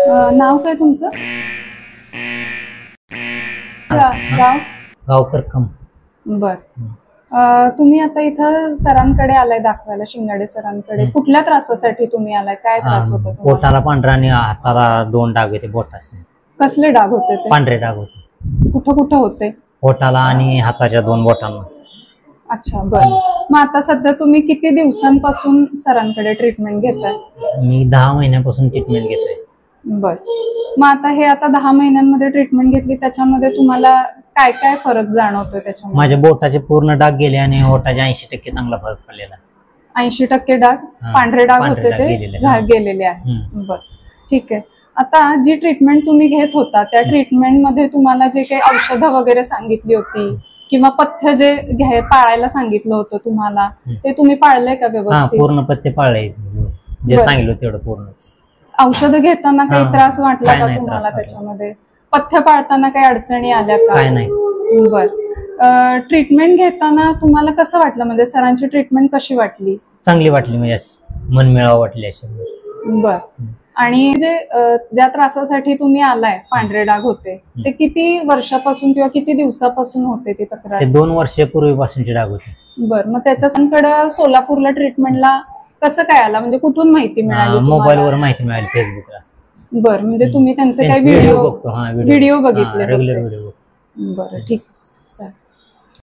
नाव काय तुमचं? गाव? गावकर कम. बर. तुम्ही आता इथं सरांकडे आलाय दाखवायला, शिंगाडे सरांकडे. कुठल्या त्रासासाठी तुम्ही आलाय? काय त्रास होता तुम्हाला? पोटाला पांढरा आणि हाताला 2 डाग होते बोटासने. कसले डाग होते ते? पांढरे डाग होते. कुठं कुठं होते? पोटाला आणि हाताच्या 2 बोटांना. अच्छा, बर. मग आता सध्या तुम्ही किती दिवसांपासून सरांकडे ट्रीटमेंट घेताय? मी 10 महिन्यापासून ट्रीटमेंट घेतोय. बर. मग आता 10 महिन्यांमध्ये ट्रीटमेंट घेतली, त्याच्यामध्ये तुम्हाला काय काय फरक जाणवतोय त्याच्यामध्ये? माझ्या बोटाचे पूर्ण डाग गेले आणि ओठाचे 80% चांगला फरक पडलेला. 80% डाग, पांढरे डाग होते ते गेलेले आहे. बर, ठीक आहे. आता जी ट्रीटमेंट तुम्ही घेत होता, त्या ट्रीटमेंट मध्ये तुम्हाला जे काही औषधं वगैरे सांगितली होती किंवा पथ्य जे पाळायला सांगितलं होतं तुम्हाला, ते तुम्ही पाळलंय का व्यवस्थित? पूर्ण पथ्य पाळले, जे सांगितलं तेवढं पूर्णच. औषधं घेताना काही त्रास वाटला का तुम्हाला त्याच्यामध्ये? पथ्य पाळताना काही अडचणी आल्या का? काय नाही. बर. ट्रीटमेंट घेताना तुम्हाला कसं वाटलं? म्हणजे सरांची ट्रीटमेंट कशी वाटली? चांगली वाटली, म्हणजे मनमिळाव वाटली अशी. बर. आणि जे ज्या त्रासासाठी तुम्ही आलाय, पांढरे डाग होते, ते किती वर्षापासून किंवा किती दिवसापासून होते ती तक्रार? ते 2 वर्षापूर्वीपासूनचे डाग होते. बर. मग त्याच्याकडे सोलापूरला ट्रीटमेंटला कसं काय आला? म्हणजे कुठून माहिती मिळाली? मोबाईलवर माहिती मिळाली, फेसबुकला. बर. म्हणजे तुम्ही त्यांचे काही व्हिडिओ बघितले? Regular video. बरं, ठीक.